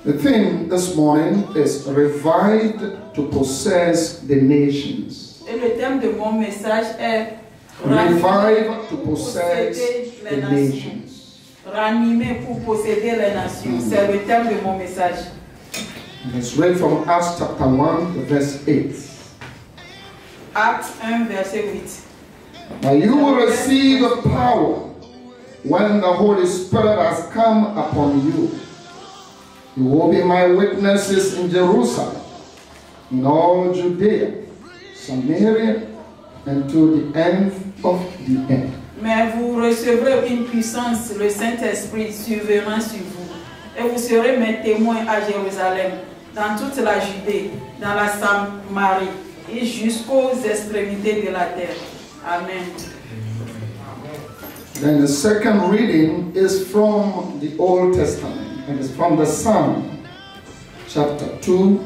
The theme this morning is revived to possess the nations. Et le thème de mon message est Revive to possess the nations. Ranimer pour posséder les nations. C'est le thème de mon message. Let's read from Acts chapter 1, verse 8. Acte 1, verset 8. Now you will receive power when the Holy Spirit has come upon you. You will be my witnesses in Jerusalem, in all Judea, Samaria, and to the end of the earth. Mais vous recevrez une puissance, le Saint-Esprit survenant sur vous, et vous serez mes témoins à Jérusalem, dans toute la Judée, dans la Samarie, et jusqu'aux extrémités de la terre. Amen. Then the second reading is from the Old Testament. And it's from the Psalm, chapter 2,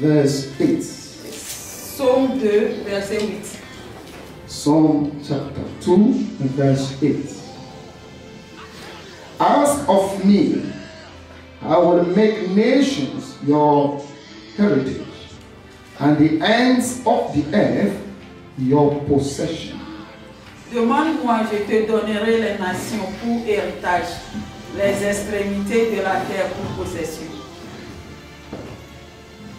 verse 8. Psaume 2, verset 8. Psalm chapter 2, verse 8. Ask of me, I will make nations your heritage, and the ends of the earth your possession. Demande-moi, je te donnerai les nations pour héritage, les extrémités de la terre pour possession.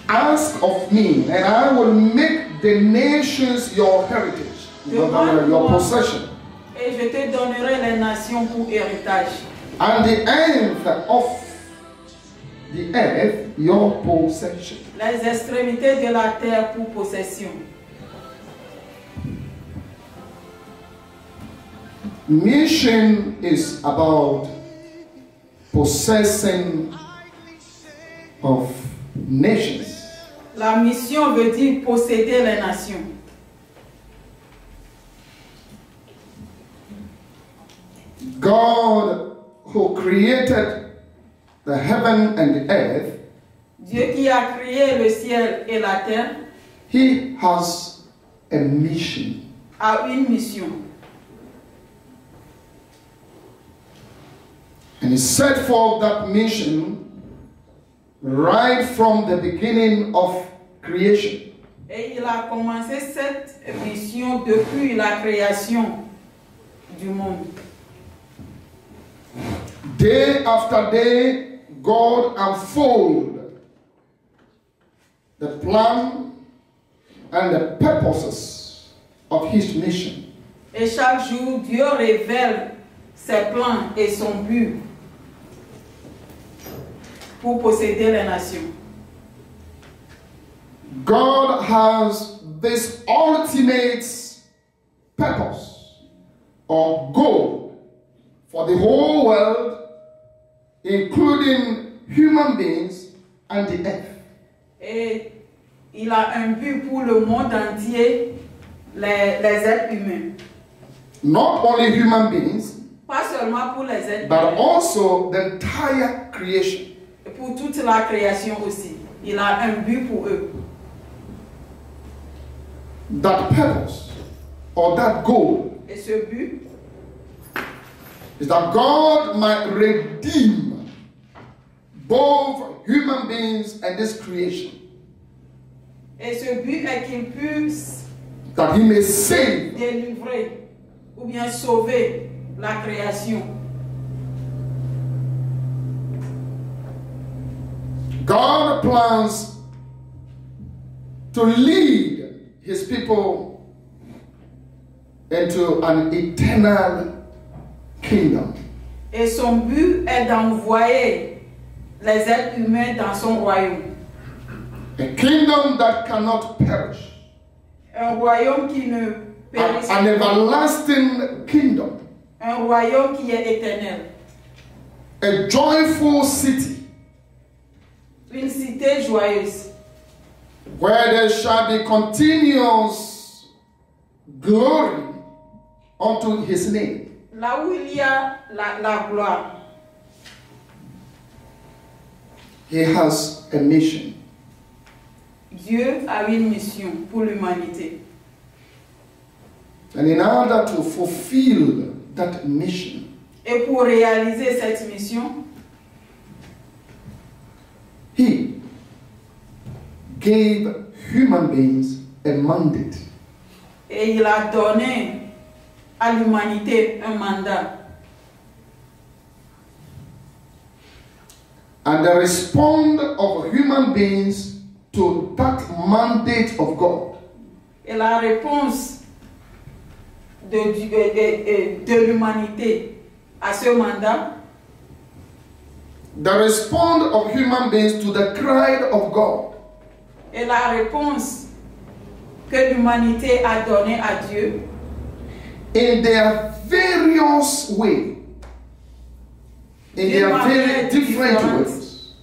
Ask of me, and I will make the nations your heritage, your possession. Et je te donnerai les nations pour héritage. And the end of the earth your possession. Les extrémités de la terre pour possession. Mission is about possessing of nations. La mission veut dire posséder les nations. God who created the heaven and the earth, Dieu qui a créé le ciel et la terre, he has a mission. A une mission. And he set forth that mission right from the beginning of creation. Et il a commencé cette mission depuis la création du monde. Day after day, God unfolds the plan and the purposes of his mission. Et chaque jour, Dieu révèle ses plans et son but pour posséder les nations. God has this ultimate purpose or goal for the whole world, including human beings and the earth. Et il a un but pour le monde entier, les êtres humains. Not only human beings, Pas seulement pour les êtres but humains, also the entire creation. et pour toute la création aussi. Il a un but pour eux. That purpose or that goal Et ce but, is that God might redeem both human beings and this creation. et ce but est qu'il puisse That he may save délivrer ou bien sauver la création. God plans to lead his people into an eternal kingdom. Et son but est d'envoyer les êtres humains dans son royaume. A kingdom that cannot perish. Un royaume qui ne périsse An pas. everlasting kingdom. Un royaume qui est éternel. A joyful city Une cité joyeuse. where there shall be continuous glory unto his name. Là où il y a la gloire. He has a mission. Dieu a une mission pour l'humanité. And in order to fulfill that mission, Et pour réaliser cette mission, gave human beings a mandate. Et il a donné à l'humanité un mandat. And the response of human beings to that mandate of God Et la réponse de l'humanité à ce mandat, the response of human beings to the cry of God et la réponse que l'humanité a donnée à Dieu, in their various ways, in their very different ways,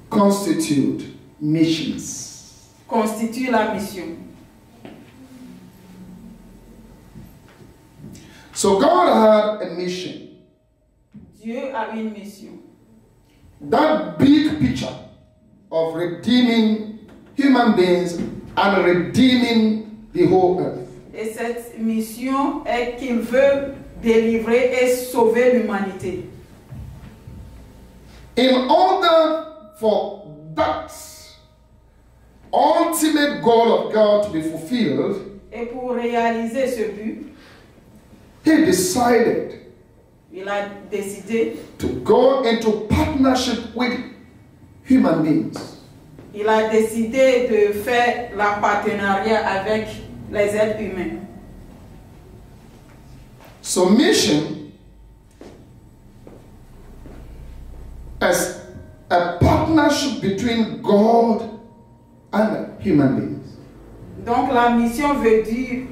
constitute missions. constitue la mission. So God had a mission. Dieu a une mission. That big picture of redeeming human beings and redeeming the whole earth. Et cette mission est qu'il veut délivrer et sauver l'humanité. In order for that ultimate goal of God to be fulfilled, Et pour réaliser ce but, He decided il a décidé, to go into partnership with human beings. il a décidé de faire la partenariat avec les êtres humains. So mission as a partnership between God and human beings. Donc la mission veut dire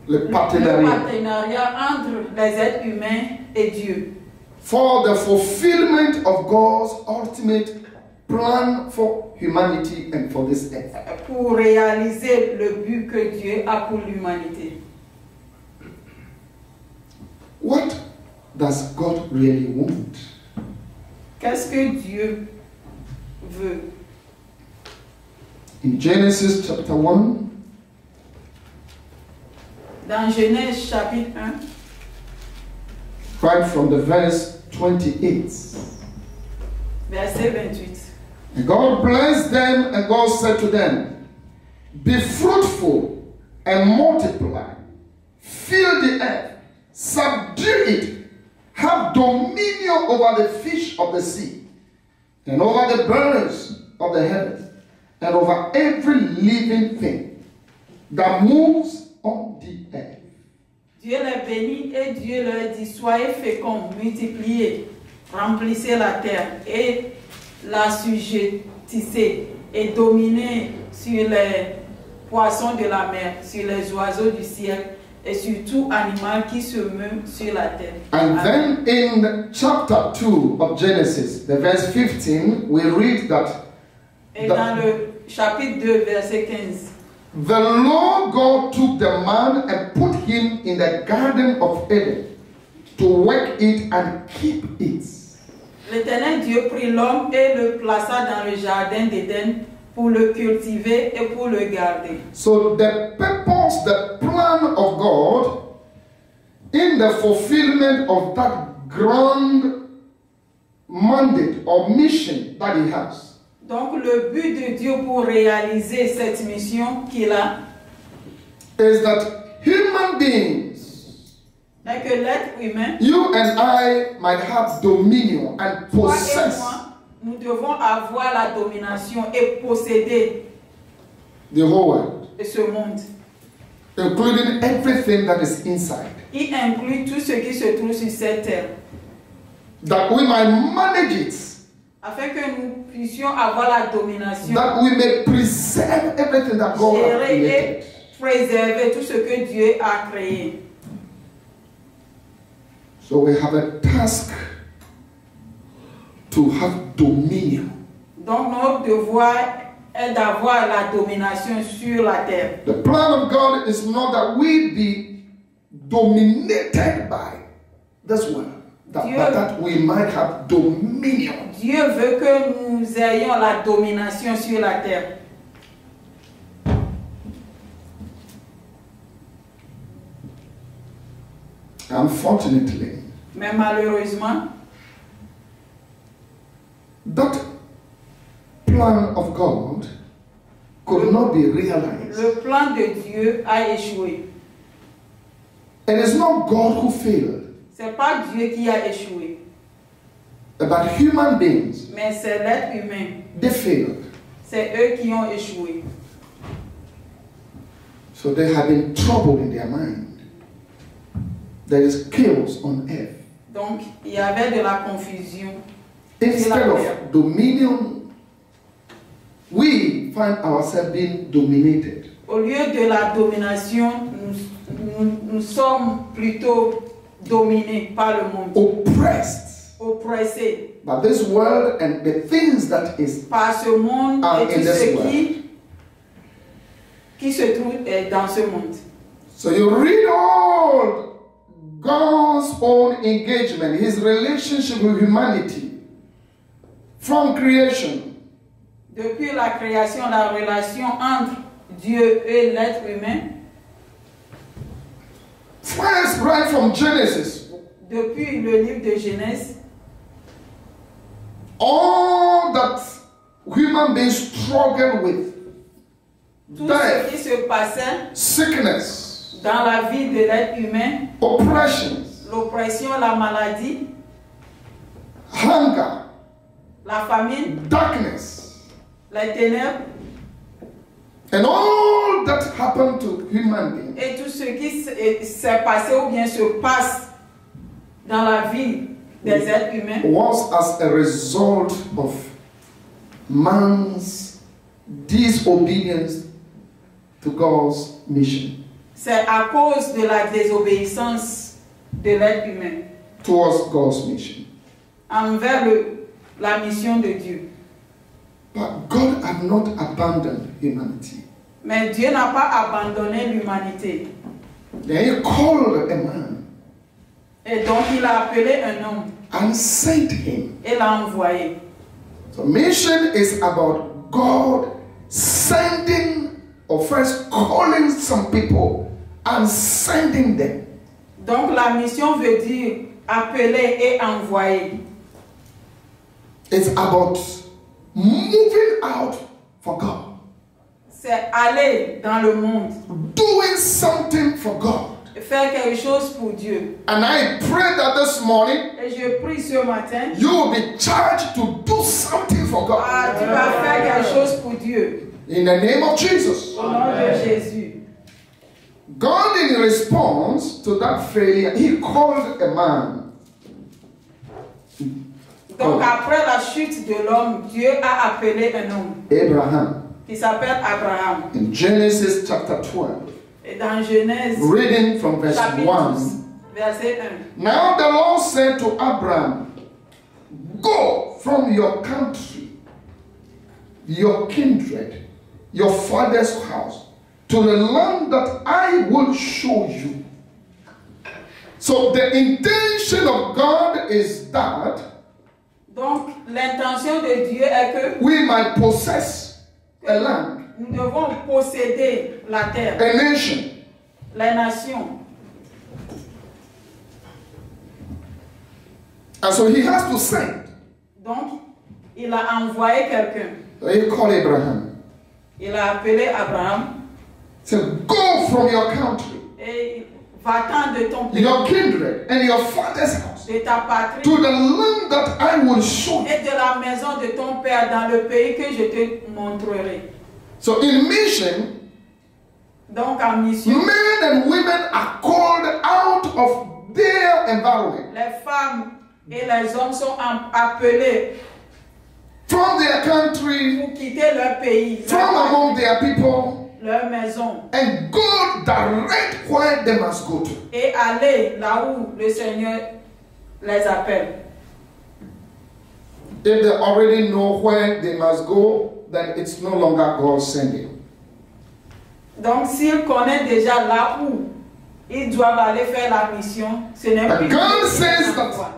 Le le partenariat. partenariat entre les êtres humains et Dieu. For the fulfillment of God's ultimate plan for humanity and for this earth. Pour réaliser le but que Dieu a pour l'humanité. What does God really want? Qu'est-ce que Dieu veut? In Genesis chapter 1, Dans Genèse chapitre 1, right from the verse 28. verset 28. And God blessed them, and God said to them, be fruitful and multiply, fill the earth, subdue it, have dominion over the fish of the sea, and over the birds of the heavens, and over every living thing that moves on the earth. Dieu les bénit et Dieu leur dit, soyez féconds, multipliez, remplissez la terre et l'assujettissez et dominez sur les poissons de la mer, sur les oiseaux du ciel et sur tout animal qui se meut sur la terre. And then in chapter 2 of Genesis, the verse 15, we read that Et dans le chapitre 2, verset 15, the Lord God took the man and put him in the garden of Eden to work it and keep it. l'Éternel Dieu prit l'homme et le plaça dans le jardin d'Éden pour le cultiver et pour le garder. So the purpose, the plan of God in the fulfillment of that grand mandate or mission that he has Donc le but de Dieu pour réaliser cette mission qu'il a is that human beings, est que l'être humain, you and I, might have dominion and toi et possess moi, nous devons avoir la domination et posséder the whole world, ce monde. including everything that is inside. Il inclut tout ce qui se trouve sur cette terre, That we might manage it, afin que nous puissions avoir la domination, that we may preserve everything that God has gérer et created. préserver tout ce que Dieu a créé. So we have a task to have dominion. Donc notre devoir est d'avoir la domination sur la terre. The plan of God is not that we be dominated by this world, but that we might have dominion. Dieu veut que nous ayons la domination sur la terre. Unfortunately, Mais malheureusement, that plan plan of God could not be realized. Le plan de Dieu a échoué. It is not God who failed, C'est pas Dieu qui a échoué, but human beings, mais c'est l'être humain. they failed. C'est eux qui ont échoué. So they have been troubled in their mind. There is chaos on earth. Donc, il y avait de la confusion. Instead of dominion, we find ourselves being dominated. Au lieu de la domination, nous sommes plutôt dominés par le monde, Oppressed oppressés by this world and the things that is par ce monde are et in tout this ce world. qui se trouve dans ce monde. So you read all God's own engagement, his relationship with humanity from creation. Depuis la création, la relation entre Dieu et l'être humain, First, right from Genesis, depuis le livre de Genèse, all that human beings struggle with, tout ce death, qui se passait sickness, dans la vie de l'être humain, oppressions, l'oppression, la maladie, hunger, la famine, darkness, les ténèbres, and all that happened to human beings et tout ce qui s'est passé ou bien se passe dans la vie des êtres humains was as a result of man's disobedience to God's mission c'est à cause de la désobéissance de l'être humain towards God's mission. envers la mission de Dieu. But God had not abandoned humanity. Mais Dieu n'a pas abandonné l'humanité. Then he called a man Et donc il a appelé un homme and sent him. et l'a envoyé. So mission is about God sending or first calling some people and sending them. Donc la mission veut dire appeler et envoyer. It's about moving out for God. C'est aller dans le monde, Doing something for God. faire quelque chose pour Dieu. And I pray that this morning Et je prie ce matin, you will be charged to do something for God. tu vas faire quelque chose pour Dieu. In the name of Jesus. Au nom de Jésus. God, in response to that failure, he called a man. Donc après la chute de l'homme, Dieu a appelé un homme Abraham. qui s'appelle Abraham. In Genesis chapter 12. Et dans Genèse, Reading from verse chapitre 1. 12, verset 1. Now the Lord said to Abraham, go from your country, your kindred, your father's house, to the land that I will show you. So the intention of God is that Donc l'intention de Dieu est que we might possess a land, nous devons posséder la terre, a nation. les nations. And so he has to send. Donc il a envoyé quelqu'un. So he called Abraham. Il a appelé Abraham He said, go from your country, et va-t'en de ton pays, your kindred, and your father's house, de ta patrie to the land that I will show you. et de la maison de ton père dans le pays que je te montrerai. So in mission, Donc en mission, men and women are called out of their environment, les femmes et les hommes sont appelés from their country, pour quitter leur pays, from among their people, leur maison and go direct where they must go to. et aller là où le Seigneur les appelle. If they already know where they must go, then it's no longer God sending. Donc s'ils connaissent déjà là où ils doivent aller faire la mission, ce n'est But plus God Dieu qui says les that envoie.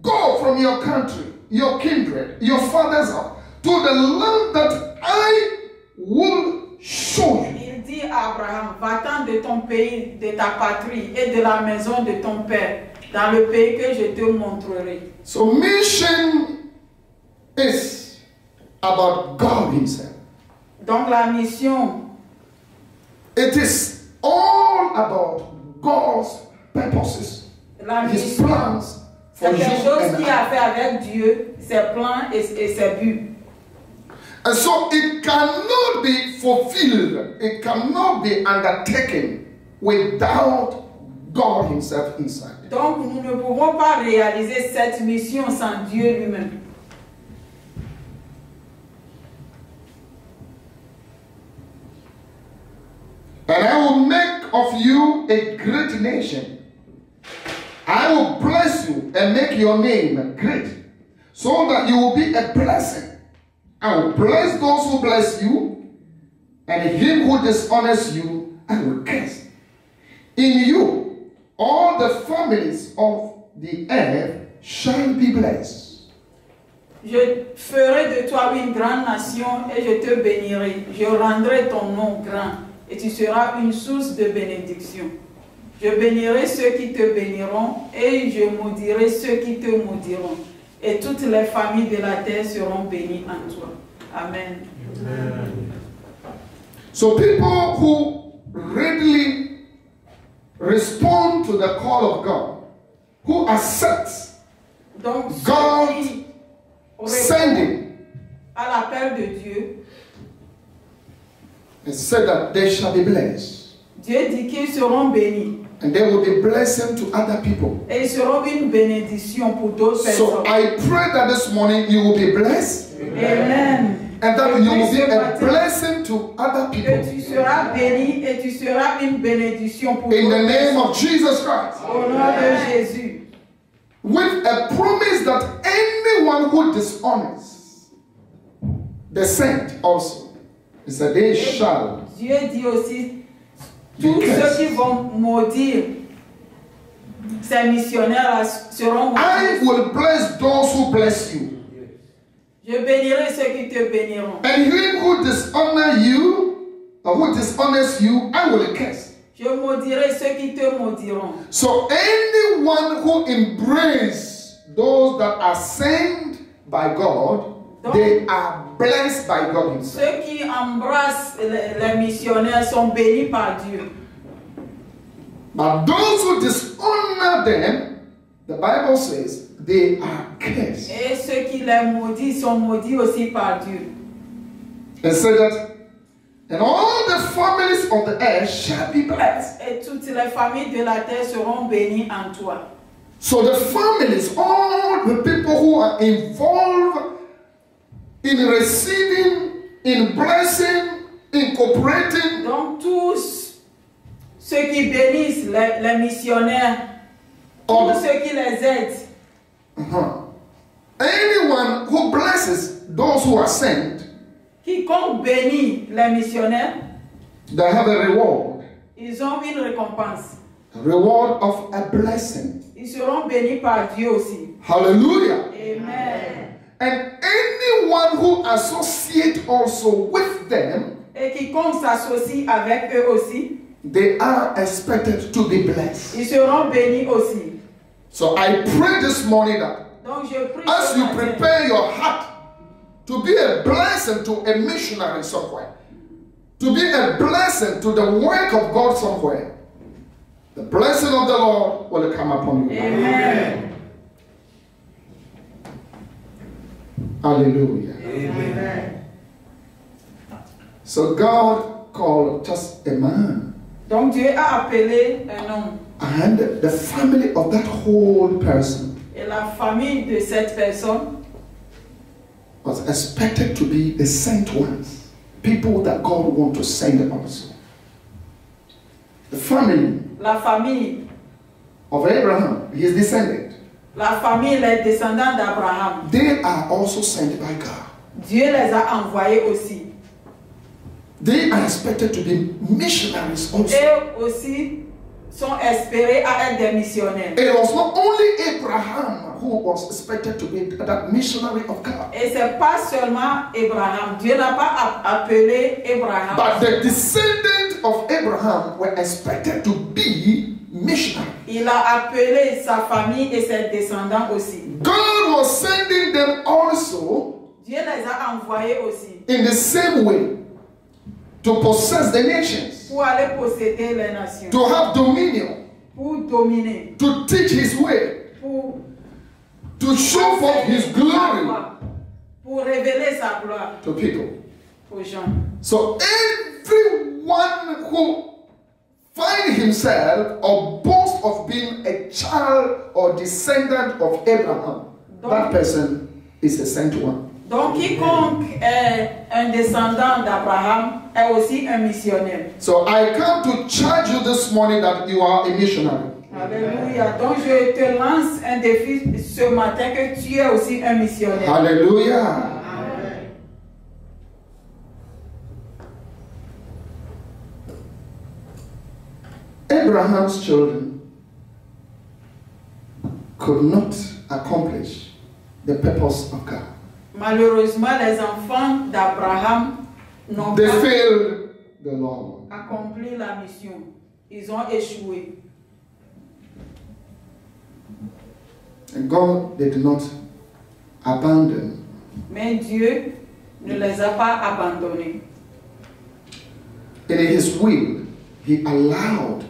go from your country, your kindred, your father's house, to the land that I will show you. Il dit à Abraham, va-t'en de ton pays, de ta patrie et de la maison de ton père, dans le pays que je te montrerai. So mission is about God God himself. Donc la mission, It is all about God's purposes, la his mission, plans for c'est you quelque chose and qui I. a fait avec Dieu, ses plans et ses buts. And so it cannot be fulfilled, it cannot be undertaken without God himself inside. Donc nous ne pouvons pas réaliser cette mission sans Dieu lui-même. And I will make of you a great nation. I will bless you and make your name great, so that you will be a blessing. I will bless those who bless you, and him who dishonors you, I will curse. In you, all the families of the earth shall be blessed. Je ferai de toi une grande nation et je te bénirai. Je rendrai ton nom grand et tu seras une source de bénédiction. Je bénirai ceux qui te béniront et je maudirai ceux qui te maudiront. Et toutes les familles de la terre seront bénies en toi. Amen. Amen. So people who readily respond to the call of God, who accept Donc, God ceux qui répondent sending, à l'appel de Dieu, and said that they shall be blessed. Dieu dit qu'ils seront bénis And they will be blessing to other people. et ils seront une bénédiction pour d'autres So personnes. I pray that this morning you will be blessed, Amen. and that you will be ce a matin, blessing to other que people. tu seras béni et tu seras une bénédiction pour In the d'autres name personnes. of Jesus Christ. Au nom de Jésus. With a promise that anyone who dishonors the saint also, he said, they shall. Dieu dit aussi, tous ceux qui vont maudire ces missionnaires seront I maudits. will bless those who bless you. Je bénirai ceux qui te béniront. And him who dishonor you, or who dishonors you, I will curse. Je maudirai ceux qui te maudiront. So anyone who embraces those that are sent by God, they are blessed by God himself. Ceux qui embrassent les missionnaires sont bénis par Dieu. But those who dishonor them, the Bible says, they are cursed. Et ceux qui les maudissent sont maudits aussi par Dieu. And said that, and all the families of the earth shall be blessed. Et toutes les familles de la terre seront bénies en toi. So the families, all the people who are involved in receiving, in blessing, in cooperating, Donc tous ceux qui bénissent les missionnaires, all tous ceux qui les aident, anyone who blesses those who are sent, quiconque bénit les missionnaires, they have a reward. ils ont une récompense. A reward of a blessing. Ils seront bénis par Dieu aussi. Hallelujah. Amen. And anyone who associates also with them, Et quiconque s'associe avec eux aussi, they are expected to be blessed. ils seront bénis aussi. So I pray this morning that Donc je prie as ce you matin, prepare your heart to be a blessing to a missionary somewhere, to be a blessing to the work of God somewhere, the blessing of the Lord will come upon you. Amen. Hallelujah. Amen. So God called just a man, Donc Dieu a appelé un homme. and the family of that whole person Et la famille de cette personne was expected to be the sent ones, people that God want to send also. The family la famille, of Abraham, his descendant, la famille, les descendants d'Abraham, they are also sent by God. Dieu les a envoyés aussi. They are expected to be missionaries also. Eux aussi sont espérés à être des missionnaires. It was not only Abraham who was expected to be that missionary of God, Et c'est pas seulement Abraham. Dieu n'a pas appelé Abraham. but the descendants of Abraham were expected to be missionaries. Il a appelé sa famille et ses descendants aussi. God was sending them also Dieu les a envoyés aussi in the same way to possess the nations, pour aller posséder les nations, to have dominion, pour dominer, to teach his way, pour to show forth his glory pour révéler sa gloire to people. aux gens. So everyone who find himself or boast of being a child or descendant of Abraham, that person is a sent one. Donc quiconque est un descendant d'Abraham est aussi un missionnaire. So I come to charge you this morning that you are a missionary. Alléluia. Donc je te lance un défi ce matin que tu es aussi un missionnaire. Hallelujah. Abraham's children could not accomplish the purpose of God. Malheureusement, les enfants d'Abraham n'ont They pas failed the Lord. accompli la mission. Ils ont échoué. And God did not abandon. Mais Dieu ne les a pas abandonnés. In his will, he allowed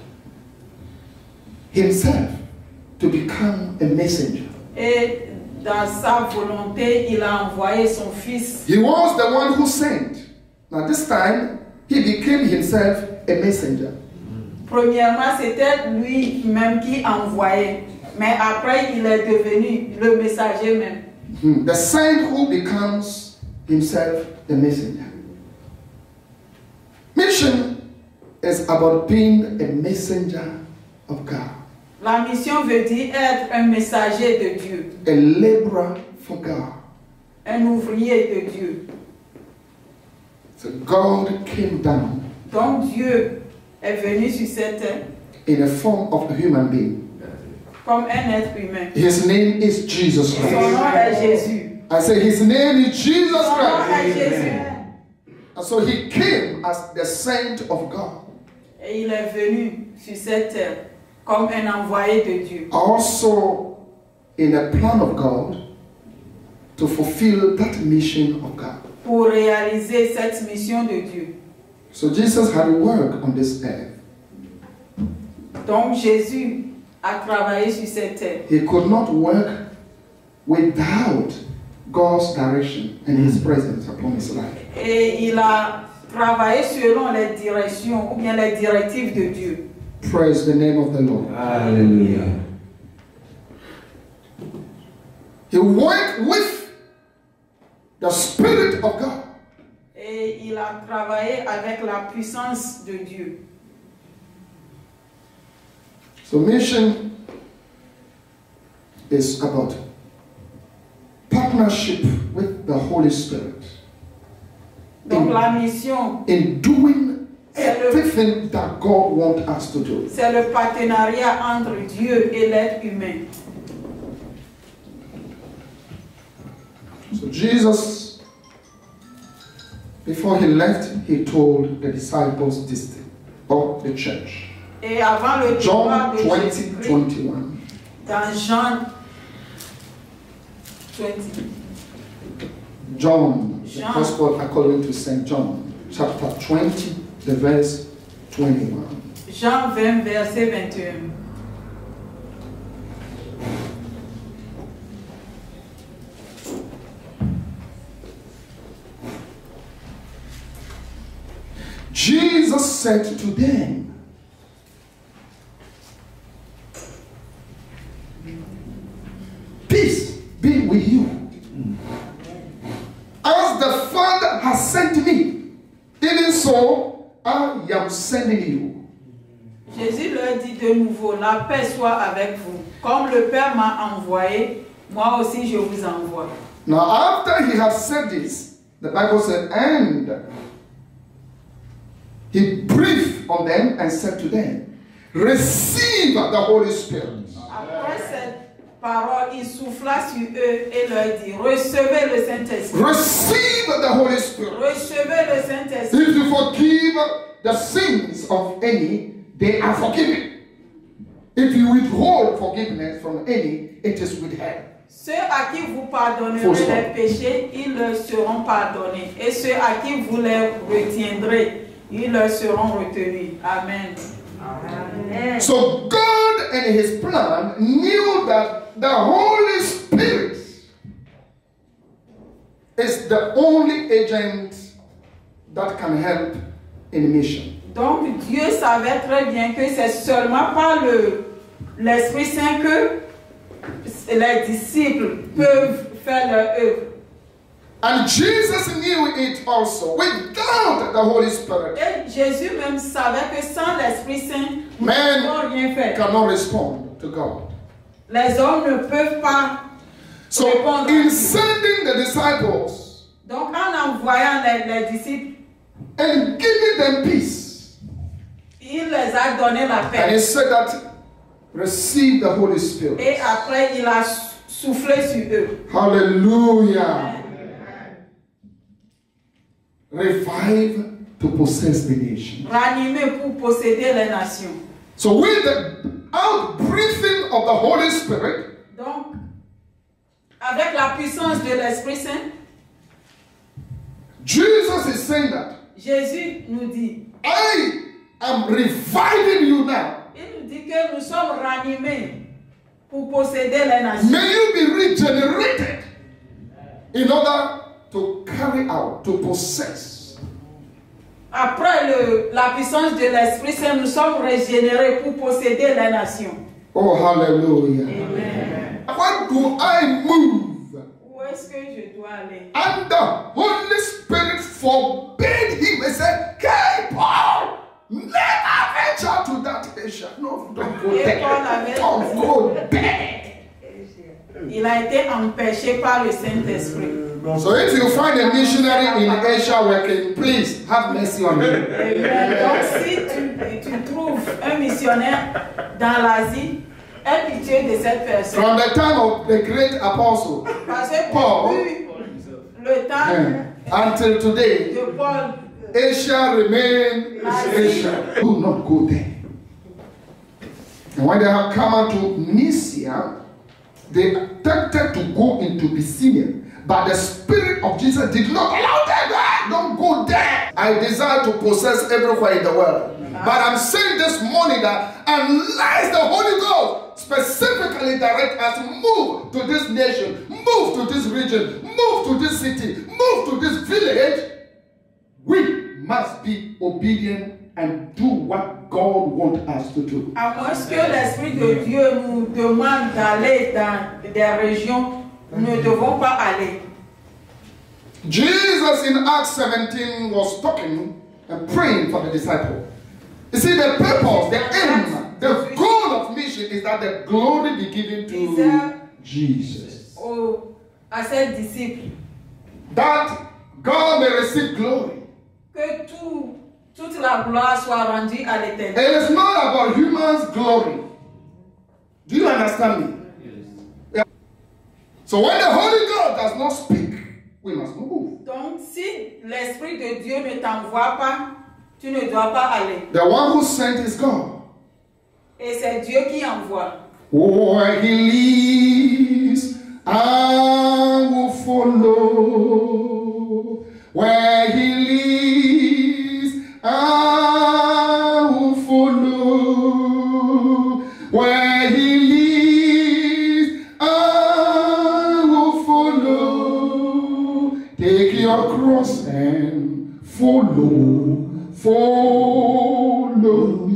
himself to become a messenger. Et dans sa volonté, il a envoyé son fils. He was the one who sent. Now this time, he became himself a messenger. Premièrement, c'était lui-même qui envoyait. Mais après, il est devenu le messager même. The saint who becomes himself the messenger. Mission is about being a messenger of God. La mission veut dire être un messager de Dieu, A laborer for God. un ouvrier de Dieu. So God came down Donc Dieu est venu sur cette terre in a form of a human being. comme un être humain. His name is Jesus Son Christ. nom est Jésus. I say his name is Jesus Son nom Christ. est Jésus. And so he came as the saint of God. Et il est venu sur cette terre comme un envoyé de Dieu. Also in the plan of God to fulfill that mission of God. Pour réaliser cette mission de Dieu. So Jesus had work on this earth. Donc Jésus a travaillé sur cette terre. He could not work without God's direction and his presence upon his life. Et il a travaillé selon les directions ou bien les directives de Dieu. Praise the name of the Lord. Hallelujah. He worked with the Spirit of God. Et il a travaillé avec la puissance de Dieu. So mission is about partnership with the Holy Spirit Donc la mission, in doing everything that God wants us to do. c'est le partenariat entre Dieu et l'être humain. So Jesus, before he left, he told the disciples this thing, or the church. Et avant le départ John de 20, Jésus-Christ, 21. dans Jean 20, John, the John. Gospel according to St. John, chapter 20, the verse 21. Jean 20, verset 21. Jesus said to them, "Peace be with you. As the Father has sent me, even so I am sending you." Jésus leur dit de nouveau, la paix soit avec vous. Comme le Père m'a envoyé, moi aussi je vous envoie. Now, after he had said this, the Bible said, and he breathed on them and said to them, "Receive the Holy Spirit." Après cette parole, il souffla sur eux et leur dit, recevez le Saint-Esprit. Receive the Holy Spirit. Recevez le Saint-Esprit. If you forgive the sins of any, they are forgiven. If you withhold forgiveness from any, it is withheld. Ceux à qui vous pardonnerez les péchés, ils leur seront pardonnés. Et ceux à qui vous les retiendrez, ils leur seront retenus. Amen. Amen. So God in his plan knew that the Holy Spirit is the only agent that can help in mission. Donc Dieu savait très bien que c'est seulement par l'Esprit Saint que les disciples peuvent faire leur œuvre. And Jesus knew it also. Without the Holy Spirit, Et Jésus même savait que sans l'Esprit Saint, nous ne man pouvons rien faire. cannot respond to God. Les hommes ne peuvent pas So répondre. in sending the disciples Donc en envoyant les disciples, and giving them peace, il les a donné la and paix. he said that receive the Holy Spirit. Et après, il a soufflé sur eux. Hallelujah. Revive to possess the nation. Ranimer pour posséder les nations. So with the outbreathing of the Holy Spirit, Donc, avec la puissance de l'Esprit Saint, Jesus is saying that Jésus nous dit, I am reviving you now. il nous dit que nous sommes ranimés pour posséder les nations. May you be regenerated in order to carry out, to possess. Après la puissance de l'Esprit Saint, nous sommes régénérés pour posséder les nations. Oh, hallelujah. Amen. What do I move? Où est-ce que je dois aller? And the Holy Spirit forbade him and said, "Okay, Paul, never venture to that Asia. No, don't go there. Don't go there." Il a été empêché par le Saint-Esprit. So if you find a missionary in Asia working, please have mercy on him. Amen. Donc si tu trouves un missionnaire dans l'Asie, aie pitié de cette personne. From the time of the great apostle Parce que Paul, depuis le temps until today, de Paul, Asia remains Asia. Do not go there. And when they have come out to Mysia, they attempted to go into Bithynia, but the Spirit of Jesus did not allow them. Don't go there. I desire to possess everywhere in the world. But I'm saying this morning that unless the Holy Ghost specifically direct us, move to this nation, move to this region, move to this city, move to this village, we must be obedient and do what God wants us to do. à moins que l'Esprit de Dieu nous demande d'aller dans des régions, nous ne devons pas aller. Jesus in Acts 17 was talking and praying for the disciples. You see, the purpose, the aim, the goal of mission is that the glory be given to Jesus. À ses disciples, That God may receive glory. que toute la gloire soit rendue à l'Éternel. It is not about humans' glory. Do you understand me? Yeah. So when the Holy God does not speak, we must move. Donc, si l'Esprit de Dieu ne t'envoie pas, tu ne dois pas aller. The one who sent is God. Et c'est Dieu qui envoie. Where he leads, I will follow. Where he leads, I will follow. Where he leads, I will follow. Take your cross and follow. Follow me.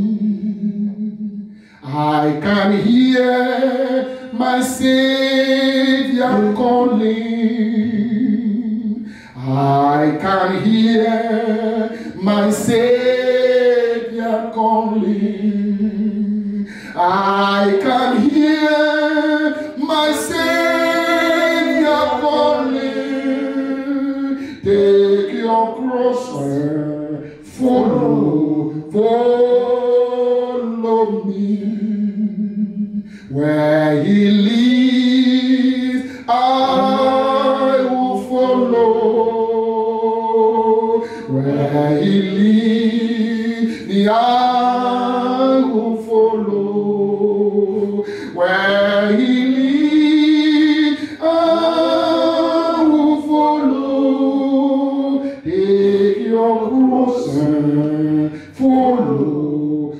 I can hear my Savior calling. I can hear my Savior calling. I can hear my Savior calling. Take your cross and follow me. Where he leads, I will follow. Where he leads, I will follow. Where he leads, your cross and follow